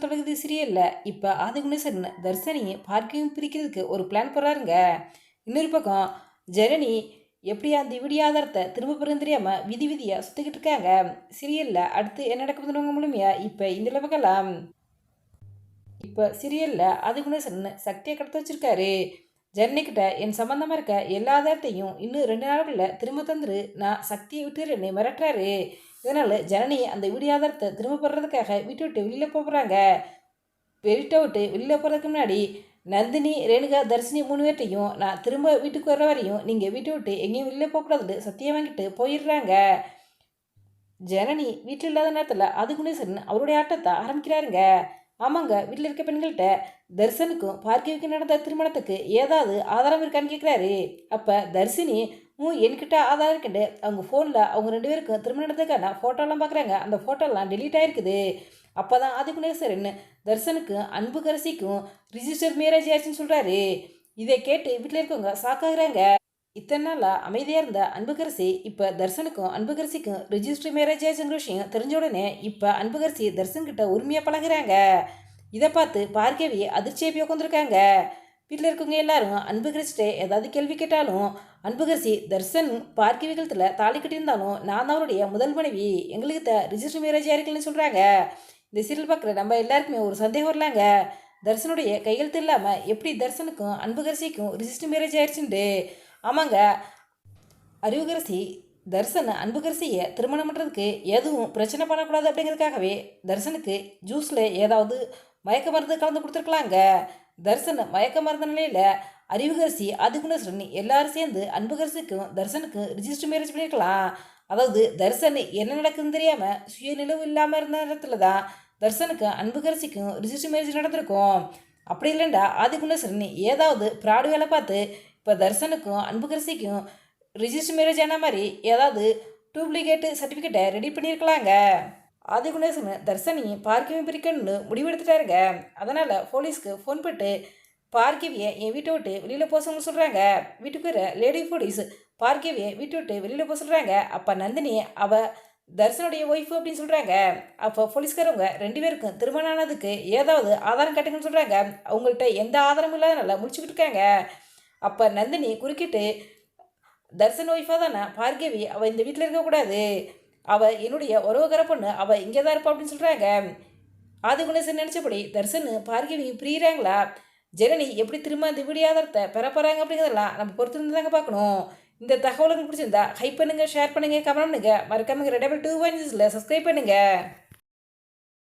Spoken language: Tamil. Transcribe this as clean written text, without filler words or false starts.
தொடங்குது சீரியல்ல. இப்ப ஆதிகுணேசன் தர்ஷினியும் பார்க்கையும் பிரிக்கிறதுக்கு ஒரு பிளான் போடுறாருங்க. இன்னொரு பக்கம் ஜனனி எப்படி அந்த விடிய ஆதாரத்தை திரும்ப பெறும் தெரியாம விதி விதியா சுத்திக்கிட்டு இருக்காங்க. சீரியல்ல அடுத்து என்ன நடக்குதுன்னு முழுமையா இப்ப இந்த பார்க்கலாம். இப்ப சீரியல்ல ஆதிகுணேசன் சக்தியை கடத்த வச்சிருக்காரு. ஜனனிக்கிட்ட என் சம்பந்தமா இருக்க எல்லா ஆதாரத்தையும் இன்னும் 2 நாளுக்குள்ள திரும்ப தந்துரு, நான் சக்தியை விட்டுறேன்னு மிரட்டுறாரு. இதனால ஜனனி அந்த வீடியோ ஆதாரத்தை திரும்ப பெறதுக்காக வீட்டை விட்டு வெளியில போகிறாங்க. வீட்டை விட்டு வெளியில் போகிறதுக்கு முன்னாடி நந்தினி, ரேணுகா, தர்ஷினி 3 பேர்ட்டையும் நான் திரும்ப வீட்டுக்கு வர வரையும் நீங்கள் வீட்டை விட்டு எங்கேயும் வெளியில் போகக்கூடாதுன்னு சத்தியம் வாங்கிட்டு போயிடுறாங்க. ஜனனி வீட்டில் இல்லாத நேரத்தில் ஆதிகுணேசன் அவருடைய ஆட்டத்தை ஆரம்பிக்கிறாருங்க. ஆமாங்க, வீட்டில் இருக்க பெண்கள்கிட்ட தர்ஷனுக்கும் பார்க்கிவுக்கும் நடந்த திருமணத்துக்கு ஏதாவது ஆதாரம் இருக்கான்னு கேட்குறாரு. அப்போ தர்ஷினி என்கிட்ட ஆதாரம் இருக்குண்டு அவங்க ஃபோனில் அவங்க 2 பேருக்கும் திருமணம் நடந்ததுக்கான ஃபோட்டோலாம் பார்க்குறாங்க. அந்த ஃபோட்டோலாம் டெலீட் ஆகிருக்குது. அப்போ தான் ஆதிகுணேசன் தர்ஷனுக்கும் அன்புக்கரசிக்கும் ரிஜிஸ்டர் மேரேஜ் ஆச்சுன்னு சொல்கிறாரு. இதை கேட்டு வீட்டில் இருக்கவங்க சாக்காகிறாங்க. இத்தனை நாளாக அமைதியாக இருந்த அன்புக்கரசி இப்போ தர்ஷனுக்கும் அன்புக்கரசிக்கும் ரிஜிஸ்டர் மேரேஜ் ஆச்சுங்கிற விஷயம் தெரிஞ்ச உடனே இப்போ அன்புக்கரசி தர்ஷன்கிட்ட உரிமையாக பழகுறாங்க. இதை பார்த்து பார்கவி அதிர்ச்சியை போய் உட்காந்துருக்காங்க. வீட்டில் இருக்கவங்க எல்லாரும் அன்புக்கரசிட்ட ஏதாவது கேள்வி கேட்டாலும் அன்புக்கரசி தர்ஷன் பார்கவி கழுத்தில் தாலி கட்டியிருந்தாலும் நான் தான் அவருடைய முதல் மனைவி, எங்களுக்கு ரிஜிஸ்டர் மேரேஜ் ஆயிருக்கலன்னு சொல்கிறாங்க. இந்த சீரியல் பார்க்குற நம்ம எல்லாருக்குமே ஒரு சந்தேகம் வரலாங்க. தர்ஷனுடைய கையெழுத்து இல்லாமல் எப்படி தர்ஷனுக்கும் அன்புக்கரசிக்கும் ரிஜிஸ்டர் மேரேஜ் ஆயிடுச்சுண்டு. ஆமாங்க, அறிவுக்கரசி தர்ஷன் அன்புக்கரசியை திருமணம் பண்ணுறதுக்கு எதுவும் பிரச்சனை பண்ணக்கூடாது அப்படிங்கிறதுக்காகவே தர்ஷனுக்கு ஜூஸில் ஏதாவது மயக்க மருந்து கலந்து கொடுத்துருக்கலாங்க. தர்ஷன் மயக்க மருந்து நிலையில் அறிவுக்கரசி, ஆதிகுணேசன் எல்லாரும் சேர்ந்து அன்புக்கரசிக்கும் தர்ஷனுக்கும் ரிஜிஸ்டர் மேரேஜ் பண்ணியிருக்கலாம். அதாவது தர்ஷன் என்ன நடக்குதுன்னு தெரியாமல் சுயநிலவு இல்லாமல் இருந்த நேரத்தில் தான் தர்ஷனுக்கும் அன்புக்கரசிக்கும் ரிஜிஸ்டர் மேரேஜ் நடந்திருக்கும். அப்படி இல்லைண்டா ஆதிகுணேசன் ஏதாவது ப்ராடு வேலை பார்த்து இப்போ தர்ஷனுக்கும் அன்புக்கரசிக்கும் ரிஜிஸ்டர் மேரேஜ் ஆன மாதிரி ஏதாவது டூப்ளிகேட்டு சர்டிஃபிகேட்டை ரெடி பண்ணியிருக்கலாங்க. ஆதிகுணேசன் தர்ஷனி பார்க்கிவி பிரிக்கணும்னு முடிவெடுத்துட்டாருங்க. அதனால் போலீஸ்க்கு ஃபோன் போட்டு பார்க்கிவியை என் வீட்டை விட்டு வெளியில் போக சொல்கிறாங்க. வீட்டுக்கு வர லேடி போலீஸ் பார்க்கிவியை வீட்டை விட்டு வெளியில் போக சொல்கிறாங்க. அப்போ நந்தினி அவள் தர்ஷனுடைய ஒய்ஃபு அப்படின்னு சொல்கிறாங்க. அப்போ போலீஸ்காரவங்க 2 பேருக்கும் திருமணம் ஆனதுக்கு ஏதாவது ஆதாரம் காட்டுங்கன்னு சொல்கிறாங்க. அவங்கள்ட்ட எந்த ஆதாரமும் இல்லாதனால முடிச்சுக்கிட்டு இருக்காங்க. அப்போ நந்தினி குறுக்கிட்டு, தர்ஷன் ஒய்ஃபாக தானே பார்கவி, அவள் இந்த வீட்டில் இருக்கக்கூடாது, அவள் என்னுடைய உறவுக்கார பொண்ணு, அவள் இங்கே தான் இருப்பா அப்படின்னு சொல்கிறாங்க. ஆதிகுணேசன் நினச்சபடி தர்ஷன் பார்கவி பிரியிறாங்களா, ஜனனி எப்படி திரும்ப அந்த வீடியோ ஆதாரத்தை பெற போகிறாங்க அப்படிங்கிறதெல்லாம் நம்ம பொறுத்து இருந்து தாங்க பார்க்கணும். இந்த தகவலுக்கு பிடிச்சிருந்தா ஹைப் பண்ணுங்கள், ஷேர் பண்ணுங்கள், கமெண்ட் பண்ணுங்கள். மறக்காம ரெடபிள் 2 சப்ஸ்கிரைப் பண்ணுங்கள்.